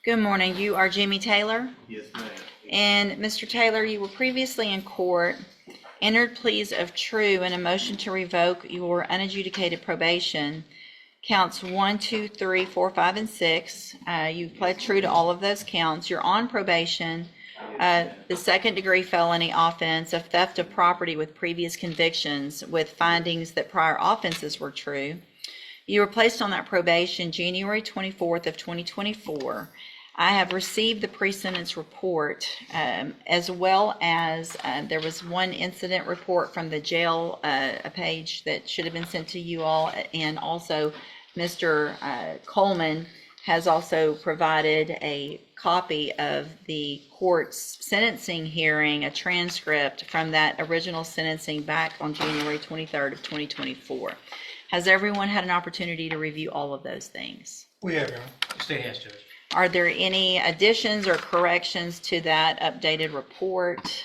Good morning. You are Jimmy Taylor? Yes, ma'am. And Mr. Taylor, you were previously in court, entered pleas of true and a motion to revoke your unadjudicated probation. Counts 1, 2, 3, 4, 5, and 6. You pled true to all of those counts. You're on probation. The second-degree felony offense of theft of property with previous convictions with findings that prior offenses were true. You were placed on that probation January 24th of 2024. I have received the pre-sentence report, as well as there was one incident report from the jail, a page that should have been sent to you all, and also Mr. Coleman has also provided a copy of the court's sentencing hearing, a transcript from that original sentencing back on January 23rd of 2024. Has everyone had an opportunity to review all of those things? We have, Your Honor. The state has, Judge. Are there any additions or corrections to that updated report?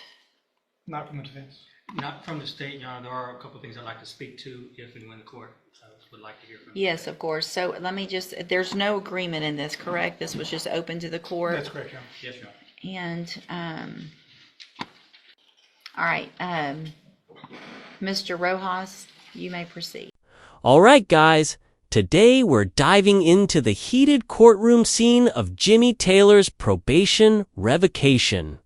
Not from the defense. Not from the state, Your Honor. There are a couple of things I'd like to speak to if and when the court would like to hear from you. Yes, of course. So let me just, there's no agreement in this, correct? This was just open to the court? That's correct, Your Honor. Yes, Your Honor. And, all right, Mr. Rojas, you may proceed. All right, guys. Today we're diving into the heated courtroom scene of Jimmy Taylor's probation revocation.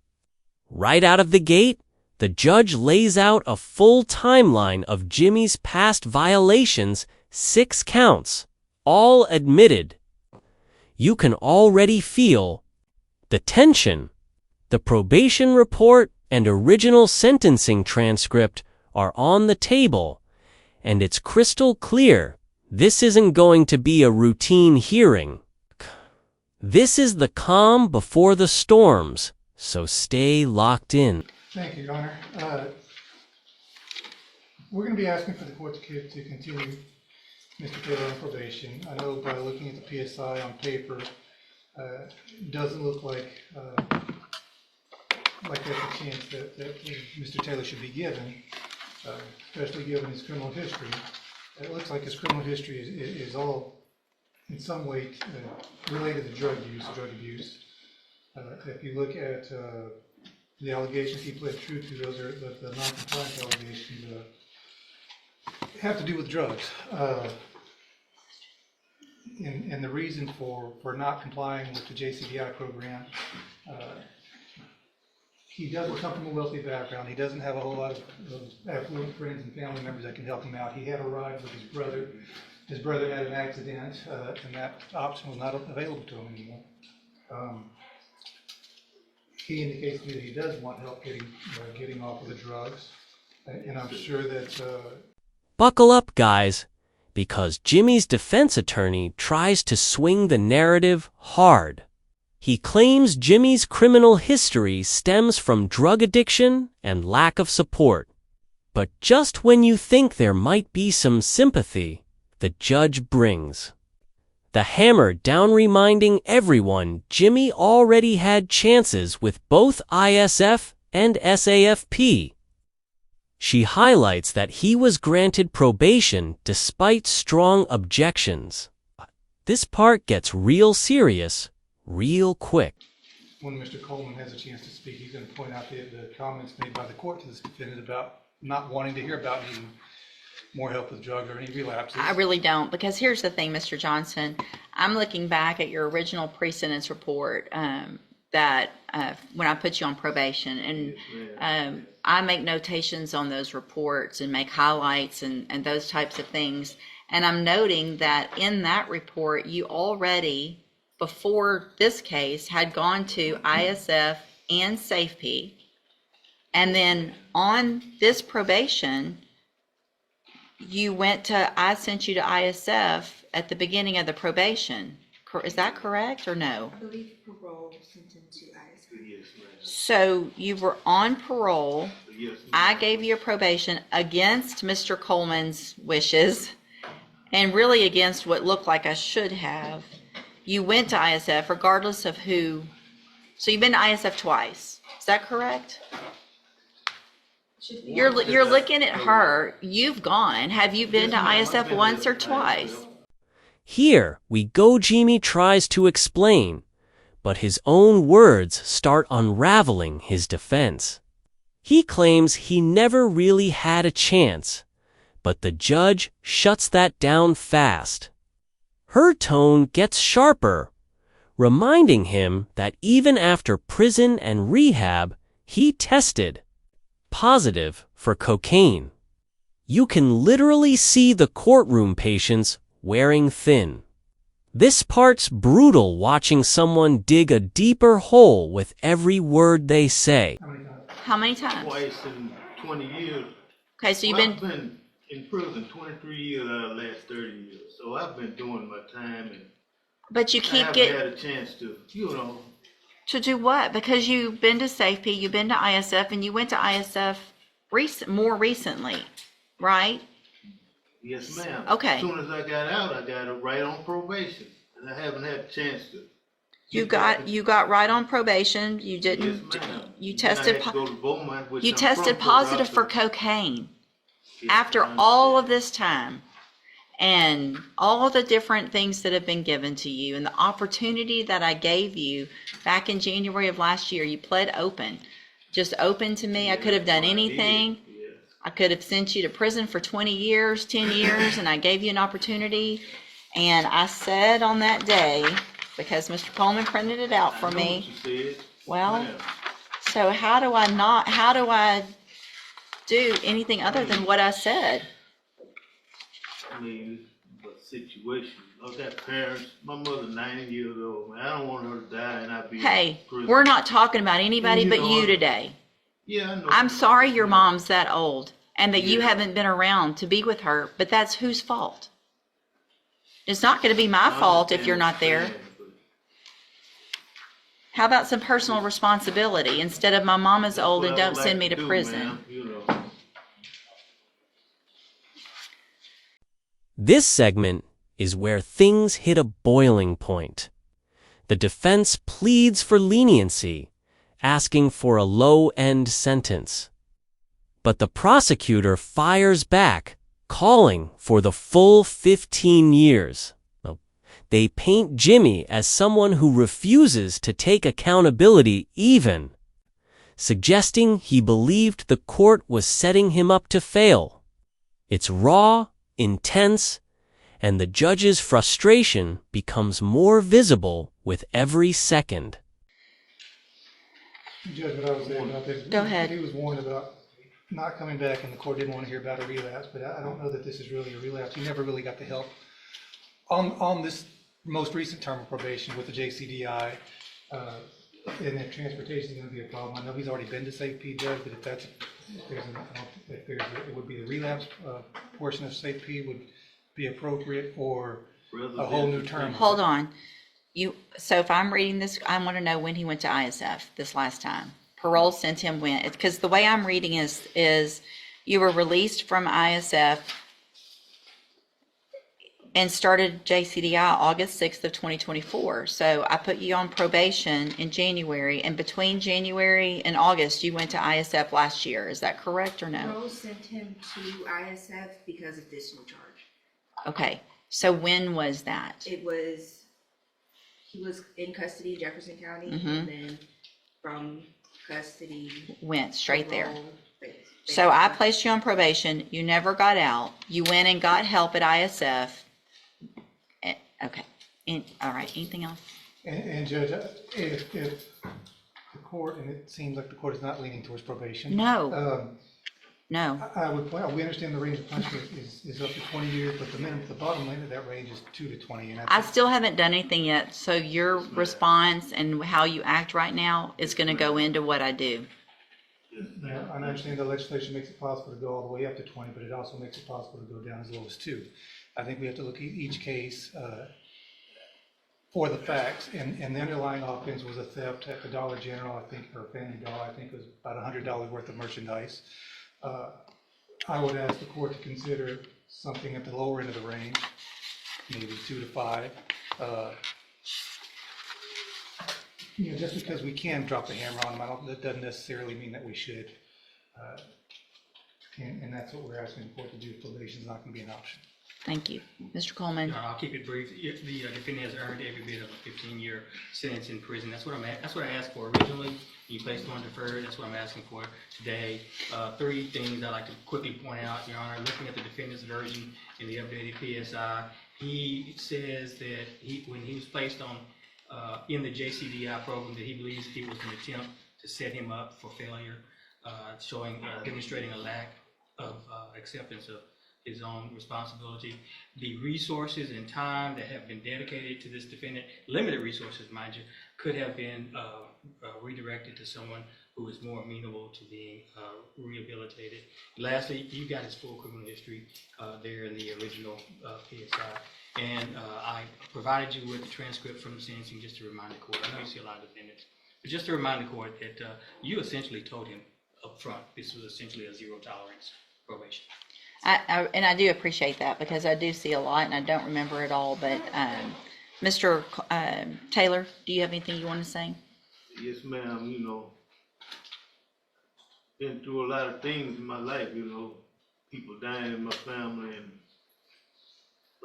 Right out of the gate, the judge lays out a full timeline of Jimmy's past violations, 6 counts, all admitted. You can already feel the tension. The probation report and original sentencing transcript are on the table, and it's crystal clear this isn't going to be a routine hearing. This is the calm before the storms, so stay locked in. Thank you, Your Honor. We're going to be asking for the court to continue Mr. Taylor on probation. I know by looking at the PSI on paper, it doesn't look like there's a chance that Mr. Taylor should be given, especially given his criminal history. It looks like his criminal history is all in some way related to drug abuse. If you look at the allegations he pled true to, those are the non-compliance allegations have to do with drugs. And the reason for not complying with the JCBI program, he doesn't come from a wealthy background. He doesn't have a whole lot of affluent friends and family members that can help him out. He had a ride with his brother. His brother had an accident, and that option was not available to him anymore. He indicates to me that he does want help getting off of the drugs, and I'm sure that... Buckle up, guys, because Jimmy's defense attorney tries to swing the narrative hard. He claims Jimmy's criminal history stems from drug addiction and lack of support. But just when you think there might be some sympathy, the judge brings the hammer down, reminding everyone Jimmy already had chances with both ISF and SAFP. She highlights that he was granted probation despite strong objections. This part gets real serious real quick. When Mr. Coleman has a chance to speak, he's going to point out the comments made by the court to this defendant about not wanting to hear about needing more help with drugs or any relapses. I really don't, because here's the thing, Mr. Johnson. I'm looking back at your original pre-sentence report that when I put you on probation, and I make notations on those reports and make highlights and those types of things. And I'm noting that in that report, you already, before this case, had gone to ISF and SAFP, and then on this probation, I sent you to ISF at the beginning of the probation. Is that correct or no? I believe parole sent him to ISF. Yes, ma'am. So you were on parole. Yes, ma'am. I gave you a probation against Mr. Coleman's wishes and really against what looked like I should have. You went to ISF regardless of who. So you've been to ISF twice. Is that correct? You're looking at her. You've gone. Have you been to ISF once or twice? Here, we go. Jimmy tries to explain, but his own words start unraveling his defense. He claims he never really had a chance, but the judge shuts that down fast. Her tone gets sharper, reminding him that even after prison and rehab, he tested positive for cocaine. You can literally see the courtroom patients wearing thin. This part's brutal, watching someone dig a deeper hole with every word they say. How many times? Twice in 20 years. Okay, so you've Well, been, I've been in prison 23 years out of the last 30 years. So I've been doing my time, and but you I keep haven't had getting, a chance to, to do what? Because you've been to SafeP, you've been to ISF, and you went to ISF more recently, right? yes ma'am. Okay. As soon as I got out, I got it right on probation. And I haven't had a chance to. You got right on probation. You didn't. Yes, ma'am. You And then I tested. had to go to Beaumont, which You I'm tested from, positive so for cocaine yes, after I all of understand. this time, and all of the different things that have been given to you, and the opportunity that I gave you back in January of last year. You pled open, just open to me. I could have done Yes, I did. anything. Yes. I could have sent you to prison for 20 years, 10 years, and I gave you an opportunity. And I said on that day, because Mr. Coleman printed it out for I know me, what you said. well, Ma'am. so how do I do anything other than what I said? I mean, it's a situation. I've got parents. My mother's 90 years old. Man, I don't want her to die and I be Hey, in prison. we're not talking about anybody You but know, you today. Yeah, I know. I'm sorry your mom's that old and that you Yeah. haven't been around to be with her, but that's whose fault? It's not going to be my I fault if understand you're what not there. saying, but How about some personal responsibility instead of my mama's that's old what and I don't would send me like to do, prison? ma'am, you know. This segment is where things hit a boiling point. The defense pleads for leniency, asking for a low-end sentence. But the prosecutor fires back, calling for the full 15 years. They paint Jimmy as someone who refuses to take accountability even, suggesting he believed the court was setting him up to fail. It's raw, intense, and the judge's frustration becomes more visible with every second. Judge, what I was saying about this. Go ahead. He was warned about not coming back, and the court didn't want to hear about a relapse, but I don't know that this is really a relapse. He never really got the help. On this most recent term of probation with the JCDI, and if transportation is going to be a problem, I know he's already been to SafeP, Judge, but it would be the relapse portion of SafeP would be appropriate, or a whole new term. Hold on. So if I'm reading this, I want to know when he went to ISF this last time. Parole sent him when, because the way I'm reading is you were released from ISF and started JCDI August 6th of 2024. So I put you on probation in January, and between January and August, you went to ISF last year. Is that correct or no? Rose sent him to ISF because of this new charge. Okay. So when was that? He was in custody in Jefferson County, Mhm. and then from custody. Went straight there. parole, So I placed you on probation. You never got out. You went and got help at ISF. Okay. All right. Anything else? And Judge, if the court, and it seems like the court is not leaning towards probation. No. No. I would point out, we understand the range of punishment is up to 20 years, but the bottom line of that range is 2 to 20. And I still haven't done anything yet. So your response and how you act right now is going to go into what I do. Yeah, I understand the legislation makes it possible to go all the way up to 20, but it also makes it possible to go down as low as 2. I think we have to look at each case for the facts, and the underlying offense was a theft at the Dollar General, I think, or Family Dollar, I think it was about $100 worth of merchandise. I would ask the court to consider something at the lower end of the range, maybe 2 to 5. Just because we can drop the hammer on them, that doesn't necessarily mean that we should. And that's what we're asking the court to do. Probation is not going to be an option. Thank you. Mr. Coleman? Your Honor, I'll keep it brief. The defendant has earned every bit of a 15-year sentence in prison. That's what I asked for originally. You placed on deferred. That's what I'm asking for today. Three things I'd like to quickly point out, Your Honor. Looking at the defendant's version in the updated PSI, he says that when he was placed on in the JCDI program, that he believes it was an attempt to set him up for failure, demonstrating a lack of acceptance of his own responsibility. The resources and time that have been dedicated to this defendant, limited resources, mind you, could have been redirected to someone who is more amenable to being rehabilitated. Lastly, you got his full criminal history there in the original PSI. And I provided you with the transcript from the sentencing just to remind the court. I know you see a lot of defendants, but just to remind the court that you essentially told him up front this was essentially a zero tolerance probation. And I do appreciate that because I do see a lot and I don't remember it all. But Mr. Taylor, do you have anything you want to say? Yes, ma'am. Been through a lot of things in my life, people dying in my family and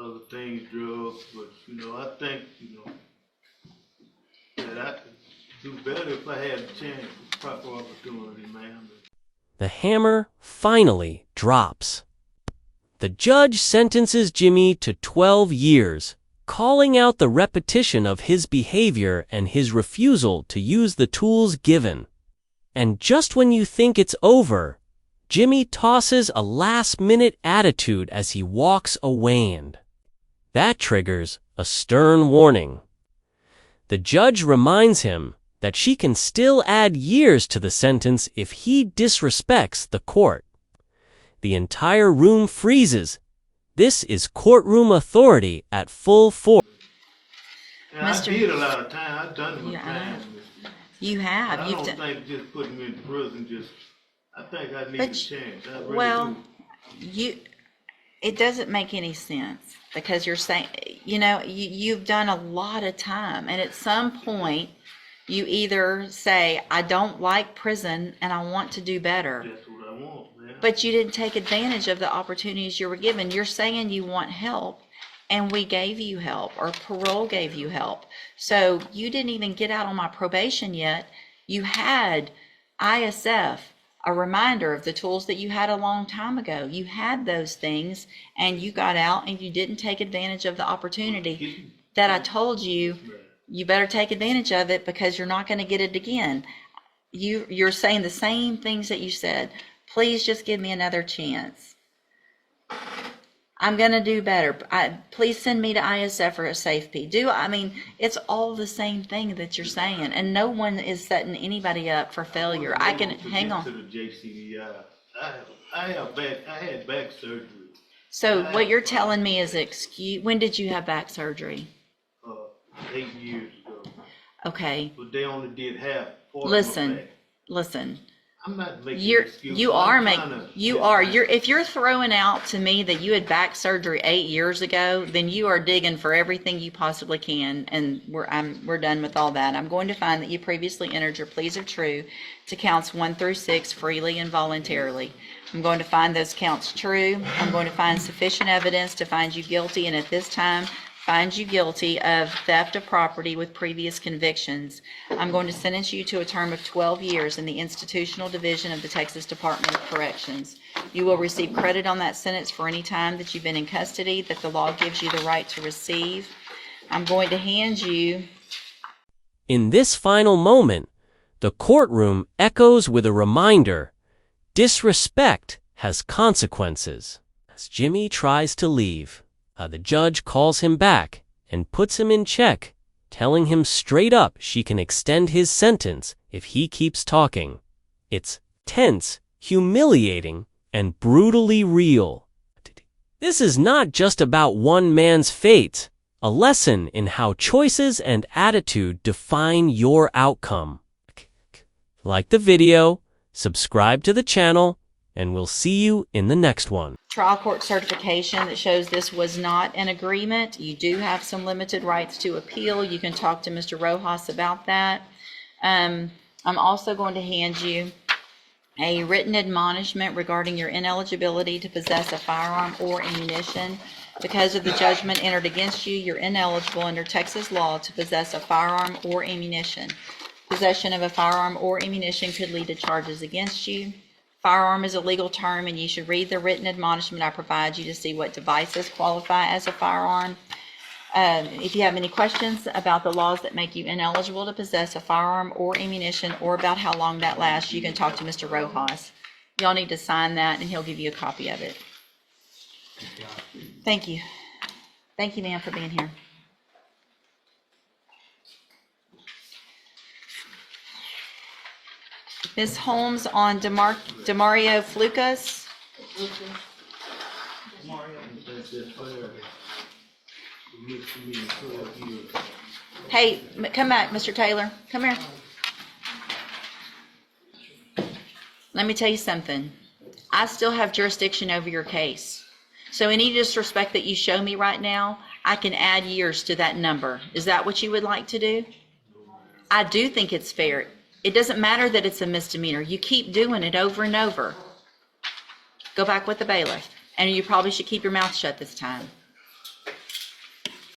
other things, drugs, but, I think, that I could do better if I had a chance, proper opportunity, ma'am. The hammer finally drops. The judge sentences Jimmy to 12 years, calling out the repetition of his behavior and his refusal to use the tools given. And just when you think it's over, Jimmy tosses a last-minute attitude as he walks away, and that triggers a stern warning. The judge reminds him that she can still add years to the sentence if he disrespects the court. The entire room freezes. This is courtroom authority at full force. Yeah, I did a lot of time. I've done my time. You have. I don't think just putting me in prison I think I need a chance. I really do. It doesn't make any sense because you're saying, you've done a lot of time, and at some point you either say, I don't like prison and I want to do better. That's what I want, man. But you didn't take advantage of the opportunities you were given. You're saying you want help, and we gave you help, or parole gave you help. So you didn't even get out on my probation yet. You had ISF, a reminder of the tools that you had a long time ago. You had those things, and you got out, and you didn't take advantage of the opportunity that I told you. You better take advantage of it because you're not going to get it again. You're saying the same things that you said. Please just give me another chance. I'm going to do better. Please send me to ISF or a safety. It's all the same thing that you're saying, and no one is setting anybody up for failure. I can hang on. To the JCDI. I had back surgery. So what you're telling me is when did you have back surgery? 8 years ago. Okay. But they only did half. Listen. I'm not making excuses. If you're throwing out to me that you had back surgery 8 years ago, then you are digging for everything you possibly can, and we're done with all that. I'm going to find that you previously entered your pleas of true to counts 1 through 6 freely and voluntarily. I'm going to find those counts true. I'm going to find sufficient evidence to find you guilty, and at this time, find you guilty of theft of property with previous convictions. I'm going to sentence you to a term of 12 years in the institutional division of the Texas Department of Corrections. You will receive credit on that sentence for any time that you've been in custody that the law gives you the right to receive. I'm going to hand you. In this final moment, the courtroom echoes with a reminder: disrespect has consequences. As Jimmy tries to leave, the judge calls him back and puts him in check, telling him straight up she can extend his sentence if he keeps talking. It's tense, humiliating, and brutally real. This is not just about one man's fate, a lesson in how choices and attitude define your outcome. Like the video, subscribe to the channel, and we'll see you in the next one. Trial court certification that shows this was not an agreement. You do have some limited rights to appeal. You can talk to Mr. Rojas about that. I'm also going to hand you a written admonishment regarding your ineligibility to possess a firearm or ammunition. Because of the judgment entered against you, you're ineligible under Texas law to possess a firearm or ammunition. Possession of a firearm or ammunition could lead to charges against you. Firearm is a legal term, and you should read the written admonishment I provide you to see what devices qualify as a firearm. If you have any questions about the laws that make you ineligible to possess a firearm or ammunition, or about how long that lasts, you can talk to Mr. Rojas. Y'all need to sign that, and he'll give you a copy of it. Thank you. Thank you, ma'am, for being here. Ms. Holmes on Demario Flukas. That's just fair. Mixed to me 12 years. Hey, come back, Mr. Taylor. Come here. Let me tell you something. I still have jurisdiction over your case. So any disrespect that you show me right now, I can add years to that number. Is that what you would like to do? I do think it's fair. It doesn't matter that it's a misdemeanor. You keep doing it over and over. Go back with the bailiff. And you probably should keep your mouth shut this time.